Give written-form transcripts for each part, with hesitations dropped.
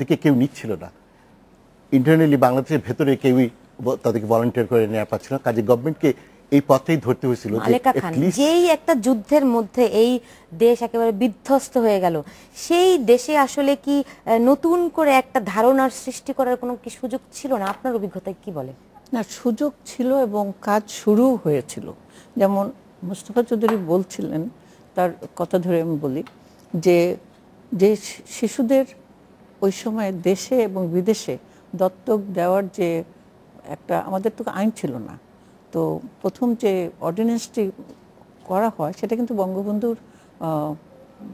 দিকে কেউ নিচ্ছিল না, ইন্টারনালি বাংলাদেশের ভেতরে কেউই তাদেরকে ভলান্টিয়ার করে নেওয়া পাচ্ছিল না। কাজে গভর্নমেন্টকে এই পথেই ধরতে হয়েছিল মালেকা খান যেই একটা যুদ্ধের মধ্যে এই দেশ একেবারে বিধ্বস্ত হয়ে গেল, সেই দেশে আসলে কি নতুন করে একটা ধারণার সৃষ্টি করার কোনো কি সুযোগ ছিল না? আপনার অভিজ্ঞতায় কি বলে? না, সুযোগ ছিল এবং কাজ শুরু হয়েছিল। যেমন মোস্তফা চৌধুরী বলছিলেন, তার কথা ধরে আমি বলি যে যে শিশুদের ওই সময় দেশে এবং বিদেশে দত্তক দেওয়ার যে একটা, আমাদের তো আইন ছিল না, তো প্রথম যে অর্ডিন্যান্সটি করা হয় সেটা কিন্তু বঙ্গবন্ধুর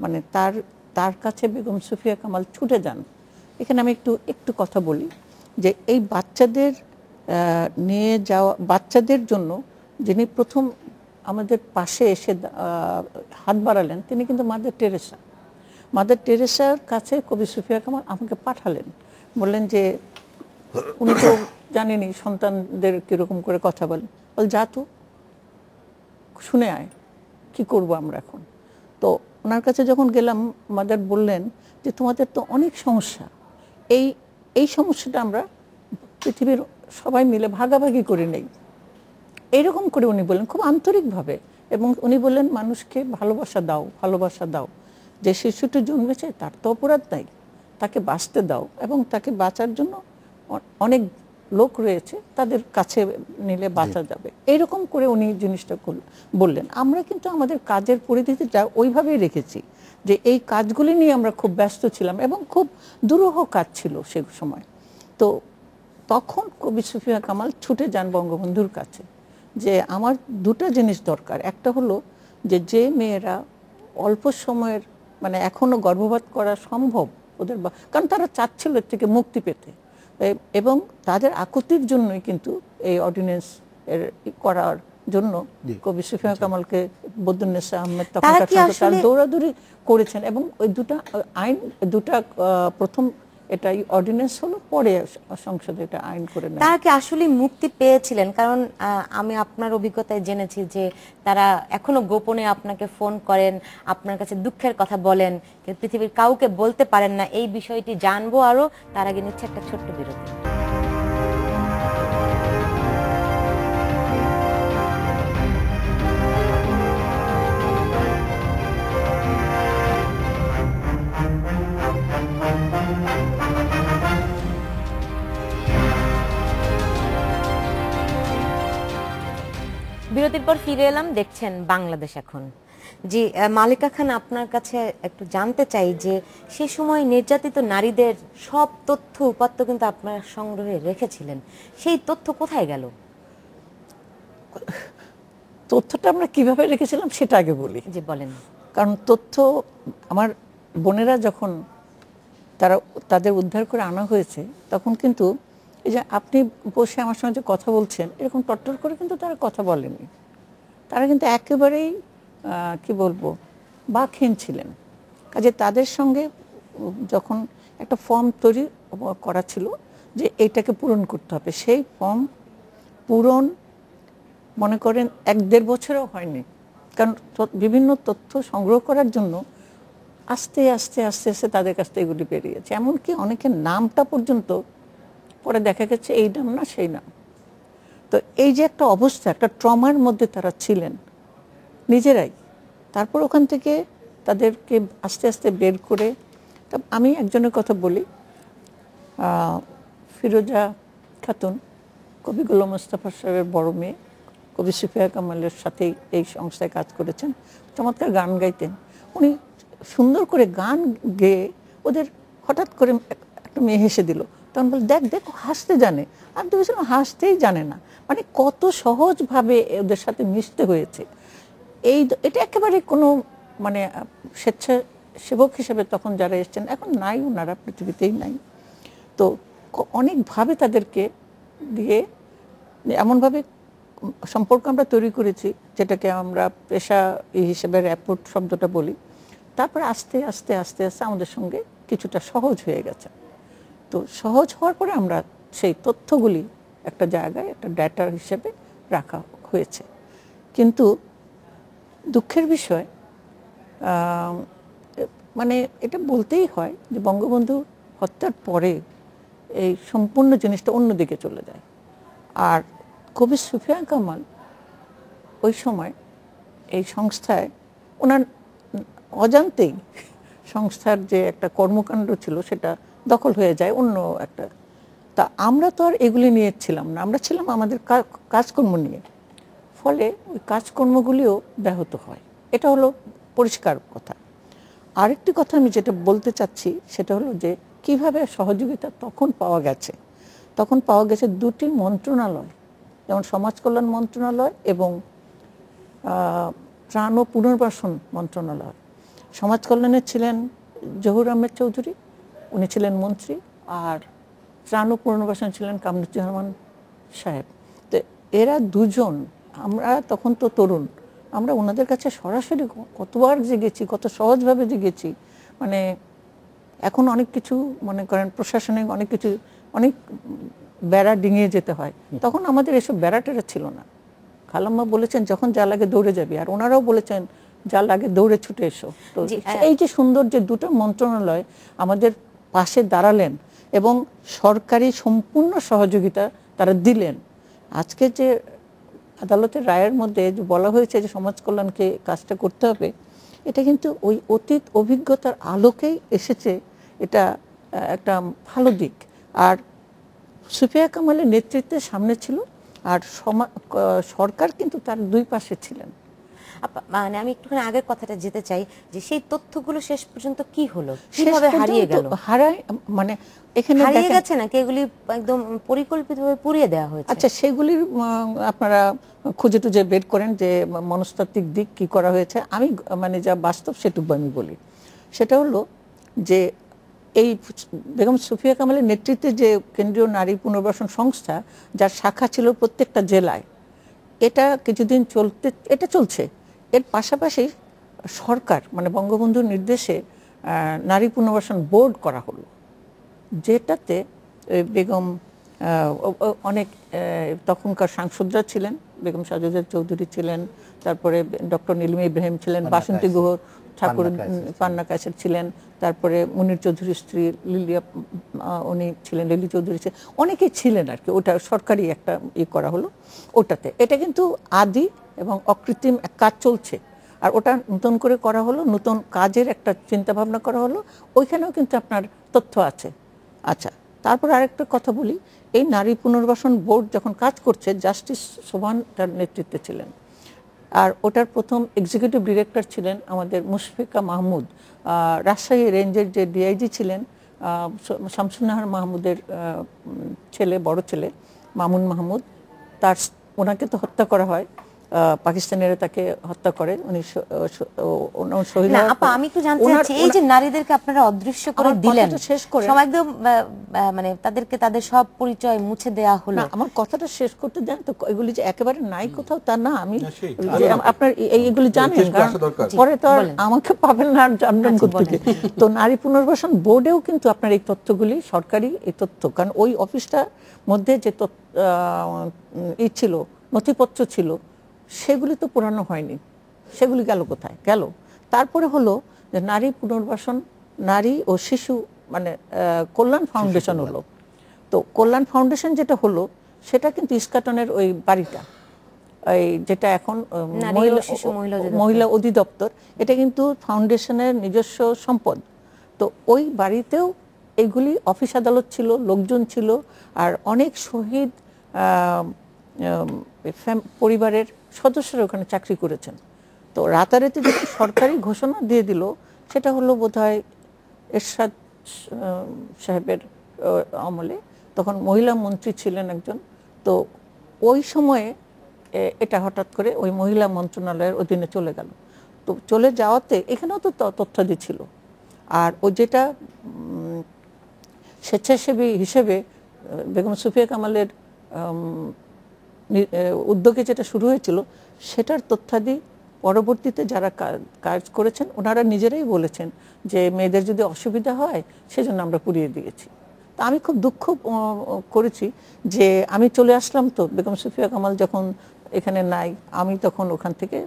মানে তার কাছে বেগম সুফিয়া কামাল ছুটে যান। এখানে আমি একটু কথা বলি যে এই বাচ্চাদের নিয়ে যাওয়া, বাচ্চাদের জন্য যিনি প্রথম আমাদের পাশে এসে হাত বাড়ালেন তিনি কিন্তু মাদার টেরেসা। মাদার টেরেসার কাছে কবি সুফিয়া কামাল আমাকে পাঠালেন, বললেন যে উনি তো জানেনি সন্তানদের কীরকম করে কথা বলেন, বল যা তো শুনে আয়, কী করবো আমরা এখন। তো ওনার কাছে যখন গেলাম, মাদার বললেন যে তোমাদের তো অনেক সমস্যা, এই সমস্যাটা আমরা পৃথিবীর সবাই মিলে ভাগাভাগি করে নেই, এইরকম করে উনি বললেন খুব আন্তরিকভাবে। এবং উনি বললেন মানুষকে ভালোবাসা দাও, যে শিশুটি জন্মেছে তার তো অপরাধ নাই, তাকে বাঁচতে দাও, এবং তাকে বাঁচার জন্য অনেক লোক রয়েছে, তাদের কাছে নিলে বাঁচা যাবে, এইরকম করে উনি জিনিসটা বললেন। আমরা কিন্তু আমাদের কাজের পরিধিটা ওইভাবেই রেখেছি যে এই কাজগুলি নিয়ে আমরা খুব ব্যস্ত ছিলাম এবং খুব দুরূহ কাজ ছিল সে সময়। তো তখন কবি সুফিয়া কামাল ছুটে যান বঙ্গবন্ধুর কাছে যে আমার দুটো জিনিস দরকার। একটা হলো যে মেয়েরা অল্প সময়ের মানে এখনো গর্ভপাত করা সম্ভব ওদের, কারণ তারা চাচ্ছিল এর থেকে মুক্তি পেতে, এবং তাদের আকুতির জন্যই কিন্তু এই অর্ডিন্যান্স এর করার জন্য কবি সুফিয়া কামালকে বদরুন্নেসা আহমেদ তখন দৌড়াদৌড়ি করেছেন। এবং ওই দুটা প্রথম এটা অর্ডিন্যান্স হলো, পরে সংসদে এটা আইন করে নেয়। তারা কি আসলে মুক্তি পেয়েছিলেন? কারণ আমি আপনার অভিজ্ঞতায় জেনেছি যে তারা এখনো গোপনে আপনাকে ফোন করেন, আপনার কাছে দুঃখের কথা বলেন, কিন্তু পৃথিবীর কাউকে বলতে পারেন না। এই বিষয়টি জানবো আরো, তার আগে নিচ্ছে একটা ছোট্ট বিরতি। বিরতির পর ফিরে এলাম, দেখছেন বাংলাদেশ এখন। জি মালেকা খান, আপনার কাছে একটু জানতে চাই যে সে সময় নির্যাতিত নারীদের সব তথ্য উপাত্ত কিন্তু আপনারা সংগ্রহে রেখেছিলেন, সেই তথ্য কোথায় গেল? তথ্যটা আমরা কিভাবে রেখেছিলাম সেটা আগে বলি। জি বলেন। কারণ তথ্য আমার বোনেরা যখন তাদের উদ্ধার করে আনা হয়েছে, তখন কিন্তু এই যে আপনি বসে আমার সঙ্গে যে কথা বলছেন, এরকম টট্টর করে কিন্তু তারা কথা বলেনি। তারা কিন্তু একেবারেই কি বলবো বাকহীন ছিলেন। কাজে তাদের সঙ্গে যখন একটা ফর্ম তৈরি করা ছিল যে এইটাকে পূরণ করতে হবে, সেই ফর্ম পূরণ মনে করেন 1-1.5 বছরও হয়নি। কারণ বিভিন্ন তথ্য সংগ্রহ করার জন্য আস্তে আস্তে আস্তে আস্তে তাদের কাছ থেকে এগুলি বেরিয়েছে। এমনকি অনেকের নামটা পর্যন্ত পরে দেখা গেছে এই নাম না সেই নাম। তো এই যে একটা অবস্থা, একটা ট্রমার মধ্যে তারা ছিলেন নিজেরাই। তারপর ওখান থেকে তাদেরকে আস্তে আস্তে বের করে, আমি একজনের কথা বলি, ফিরোজা খাতুন, কবি গোলাম মোস্তফা সাহেবের বড় মেয়ে, কবি সুফিয়া কামালের সাথেই এই সংস্থায় কাজ করেছেন, চমৎকার গান গাইতেন। উনি সুন্দর করে গান গেয়ে ওদের হঠাৎ করে একটা মেয়ে হেসে দিল, তখন বলে দেখ হাসতে জানে। আমি তো ভেবেছিলাম হাসতেই জানে না, মানে কত সহজভাবে ওদের সাথে মিশতে হয়েছে। এটা একেবারে কোনো মানে স্বেচ্ছাসেবক হিসেবে তখন যারা এসছেন, এখন নাই, ওনারা পৃথিবীতেই নাই। তো অনেকভাবে তাদেরকে দিয়ে এমনভাবে সম্পর্ক আমরা তৈরি করেছি, যেটাকে আমরা পেশা হিসেবে র্যাপোর্ট শব্দটা বলি। তারপর আস্তে আস্তে আস্তে আস্তে আমাদের সঙ্গে কিছুটা সহজ হয়ে গেছে। তো সহজ হওয়ার পরে আমরা সেই তথ্যগুলি একটা জায়গায় একটা ডেটা হিসেবে রাখা হয়েছে। কিন্তু দুঃখের বিষয়, মানে এটা বলতেই হয় যে বঙ্গবন্ধু হত্যার পরে এই সম্পূর্ণ জিনিসটা অন্যদিকে চলে যায়। আর কবি সুফিয়া কামাল ওই সময় এই সংস্থায় ওনার অজান্তেই সংস্থার যে একটা কর্মকাণ্ড ছিল সেটা দখল হয়ে যায় অন্য একটা। তা আমরা তো আর এগুলি নিয়ে ছিলাম না, আমরা ছিলাম আমাদের কাজকর্ম নিয়ে। ফলে ওই কাজকর্মগুলিও ব্যাহত হয়, এটা হলো পরিষ্কার কথা। আরেকটি কথা আমি যেটা বলতে চাচ্ছি সেটা হলো যে কিভাবে সহযোগিতা তখন পাওয়া গেছে। তখন পাওয়া গেছে দুটি মন্ত্রণালয়, যেমন সমাজ কল্যাণ মন্ত্রণালয় এবং ত্রাণ ও পুনর্বাসন মন্ত্রণালয়। সমাজ কল্যাণে ছিলেন জহুর আহমেদ চৌধুরী, উনি ছিলেন মন্ত্রী, আর ত্রাণ ও পুনর্বাসন ছিলেন কামরুজ্জামান সাহেব। তো এরা দুজন, আমরা তখন তো তরুণ, আমরা ওনাদের কাছে সরাসরি কতবার জেগেছি, কত সহজভাবে জেগেছি। মানে এখন অনেক কিছু মনে করেন প্রশাসনিক অনেক কিছু, অনেক বেড়া ডিঙিয়ে যেতে হয়, তখন আমাদের এসব বেড়াটেরা ছিল না। খালাম্মা বলেছেন যখন যা লাগে দৌড়ে যাবি, আর ওনারাও বলেছেন যা লাগে দৌড়ে ছুটে এসো। তো এই যে সুন্দর যে দুটো মন্ত্রণালয় আমাদের পাশে দাঁড়ালেন এবং সরকারি সম্পূর্ণ সহযোগিতা তারা দিলেন। আজকে যে আদালতের রায়ের মধ্যে যে বলা হয়েছে যে সমাজ কল্যাণকে কাজটা করতে হবে, এটা কিন্তু ওই অতীত অভিজ্ঞতার আলোকেই এসেছে, এটা একটা ভালো দিক। আর সুফিয়া কামালের নেতৃত্বের সামনে ছিল, আর সরকার কিন্তু তার দুই পাশে ছিলেন। মানে আমি একটুখানি আগের কথাটা যেতে চাই যে সেই তথ্যগুলো শেষ পর্যন্ত কি হলো, কিভাবে হারিয়ে গেল? মানে এখানে হারিয়ে গেছে নাকি এগুলি একদম পরিকল্পিতভাবে পুড়িয়ে দেওয়া হয়েছে? আচ্ছা, সেগুলির আপনারা খুঁজে টুজে বের করেন যে মনস্তাত্ত্বিক দিক কি করা হয়েছে। আমি মানে যা বাস্তব সেটুকু আমি বলি। সেটা হলো যে এই বেগম সুফিয়া কামালের নেতৃত্বে যে কেন্দ্রীয় নারী পুনর্বাসন সংস্থা, যার শাখা ছিল প্রত্যেকটা জেলায়, এটা কিছুদিন এটা চলছে। এর পাশাপাশি সরকার মানে বঙ্গবন্ধুর নির্দেশে নারী পুনর্বাসন বোর্ড করা হলো, যেটাতে বেগম অনেক তখনকার সাংসদরা ছিলেন, বেগম সাজেদা চৌধুরী ছিলেন, তারপরে ডক্টর নীলিমা ইব্রাহিম ছিলেন, বাসন্তী গুহ ঠাকুর, পান্না কায়সার ছিলেন, তারপরে মুনির চৌধুরীর স্ত্রী লিলিয়া, উনি ছিলেন, লিলি চৌধুরী ছিলেন, অনেকেই ছিলেন আর কি। ওটা সরকারি একটা করা হলো ওটাতে। এটা কিন্তু আদি এবং অকৃত্রিম এক কাজ চলছে, আর ওটা নতুন করে করা হলো, নতুন কাজের একটা চিন্তা ভাবনা করা হলো, ওইখানেও কিন্তু আপনার তথ্য আছে। আচ্ছা, তারপর আরেকটা কথা বলি, এই নারী পুনর্বাসন বোর্ড যখন কাজ করছে, জাস্টিস সোভান তার নেতৃত্বে ছিলেন, আর ওটার প্রথম এক্সিকিউটিভ ডিরেক্টর ছিলেন আমাদের মুশফিকা মাহমুদ। রাজশাহী রেঞ্জের যে ডিআইজি ছিলেন শামসুন্নাহার মাহমুদের ছেলে, বড় ছেলে মামুন মাহমুদ, ওনাকে তো হত্যা করা হয়, পাকিস্তানিরা তাকে হত্যা করে, উনি শহীদ। আমি একটু জানতে চাচ্ছি, এই যে নারীদেরকে আপনারা অদৃশ্য করে দিলেন, শেষ করে একদম মানে তাদেরকে তাদের সব পরিচয় মুছে দেয়া হলো। আমার কথাটা শেষ করতে দেন তো, এগুলি যে একেবারে নাই কোথাও তা না। আমি আপনার এইগুলি জানেন, পরে তো আমাকে পাবেন না আর জানবেন কোথেকে। তো নারী পুনর্বাসন বোর্ডেও কিন্তু আপনার এই তথ্যগুলি সরকারি এই তথ্য, কারণ ওই অফিসটার মধ্যে যে ছিল, নথিপত্র ছিল, সেগুলি তো পুরানো হয়নি, সেগুলি গেল কোথায়? গেল। তারপরে হলো যে নারী পুনর্বাসন, নারী ও শিশু মানে কল্যাণ ফাউন্ডেশন হলো। তো কল্যাণ ফাউন্ডেশন যেটা হলো, সেটা কিন্তু ইস্কাটনের ওই বাড়িটা, এই যেটা এখন মহিলা অধিদপ্তর, এটা কিন্তু ফাউন্ডেশনের নিজস্ব সম্পদ। তো ওই বাড়িতেও এইগুলি অফিস আদালত ছিল, লোকজন ছিল, আর অনেক শহীদ পরিবারের সদস্যরা ওখানে চাকরি করেছেন। তো রাতারাতি যখন সরকারি ঘোষণা দিয়ে দিল, সেটা হলো বোধহয় এরশাদ সাহেবের আমলে, তখন মহিলা মন্ত্রী ছিলেন একজন। তো ওই সময়ে এটা হঠাৎ করে ওই মহিলা মন্ত্রণালয়ের অধীনে চলে গেল। তো চলে যাওয়াতে এখানেও তো তথ্যাদি ছিল। আর ও যেটা স্বেচ্ছাসেবী হিসেবে বেগম সুফিয়া কামালের উদ্যোগে যেটা শুরু হয়েছিল, সেটার তথ্যাদি পরবর্তীতে যারা কাজ করেছেন ওনারা নিজেরাই বলেছেন যে মেয়েদের যদি অসুবিধা হয় সেজন্য আমরা পুড়িয়ে দিয়েছি। তো আমি খুব দুঃখ করেছি যে আমি চলে আসলাম, তো বেগম সুফিয়া কামাল যখন এখানে নাই, আমি তখন ওখান থেকে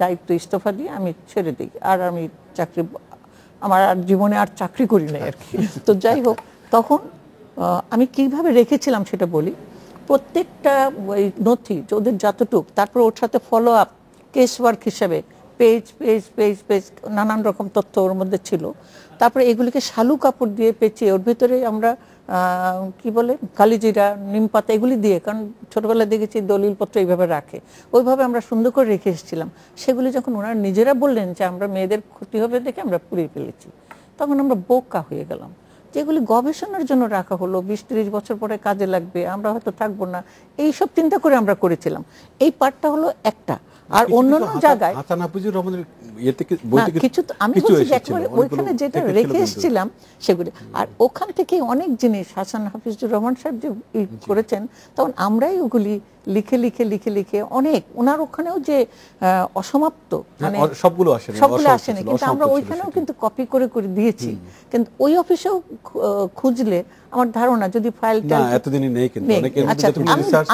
দায়িত্ব ইস্তফা দিয়ে আমি ছেড়ে দিই, আর আমি চাকরি আমার আর জীবনে আর চাকরি করি নাই আর কি। তো যাই হোক, তখন আমি কিভাবে রেখেছিলাম সেটা বলি। প্রত্যেকটা ওই নথি ওদের যতটুক, তারপর ওর সাথে ফলো আপ কেস ওয়ার্ক হিসেবে পেজ পেজ পেজ পেজ নানান রকম তথ্য ওর মধ্যে ছিল। তারপরে এগুলিকে শালু কাপড় দিয়ে পেঁচিয়ে ওর ভিতরে আমরা কি বলে কালিজিরা, নিমপাতা এগুলি দিয়ে, কারণ ছোটবেলায় দেখেছি দলিলপত্র এইভাবে রাখে, ওইভাবে আমরা সুন্দর করে রেখে এসেছিলাম। সেগুলি যখন ওনারা নিজেরা বললেন যে আমরা মেয়েদের ক্ষতি হবে দেখে আমরা পুড়িয়ে ফেলেছি, তখন আমরা বোকা হয়ে গেলাম। যেগুলি গবেষণার জন্য রাখা হলো, 20-30 বছর পরে কাজে লাগবে, আমরা হয়তো থাকবো না, এইসব চিন্তা করে আমরা করেছিলাম। এই পার্টটা হলো একটা। আর অন্যান্য জায়গায় হাসান হাফিজুর রহমানের কিছু আমি বলছি যে একেবারে ওইখানে যেটা রেখে এসেছিলাম সেগুলি, আর ওখান থেকে অনেক জিনিস হাসান হাফিজুর রহমান সাহেব যে করেছেন, তখন আমরাই ওগুলি লিখে লিখে লিখে লিখে অনেক, ওনার ওখানেও যে অসমাপ্ত মানে সবগুলো আসেনি, কিন্তু আমরা ওইখানেও কিন্তু কপি করে করে দিয়েছি। কিন্তু ওই অফিসেও খুঁজলে আমার ধারণা যদি ফাইলটা এতদিনই নেই, কিন্তু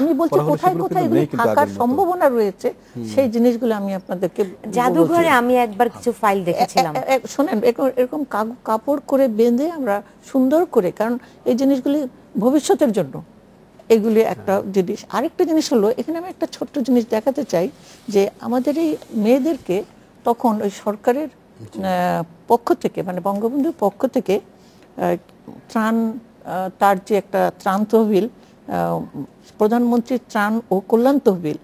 আমি বলছি কোথায় কোথায় থাকার সম্ভাবনা রয়েছে সেই জিনিসগুলো আমি আপনাদেরকে জাদুঘরে আমি একবার কিছু ফাইল দেখেছিলাম। শোনেন, এরকম কাপড় করে বেঁধে আমরা সুন্দর করে, কারণ এই জিনিসগুলি ভবিষ্যতের জন্য এগুলি একটা জিনিস। আরেকটা জিনিস হলো, এখানে আমি একটা ছোট্ট জিনিস দেখাতে চাই যে আমাদের এই মেয়েদেরকে তখন ওই সরকারের পক্ষ থেকে, মানে বঙ্গবন্ধুর পক্ষ থেকে ত্রাণ, তার যে একটা ত্রাণ তহবিল, প্রধানমন্ত্রীর ত্রাণ ও কল্যাণ তহবিল,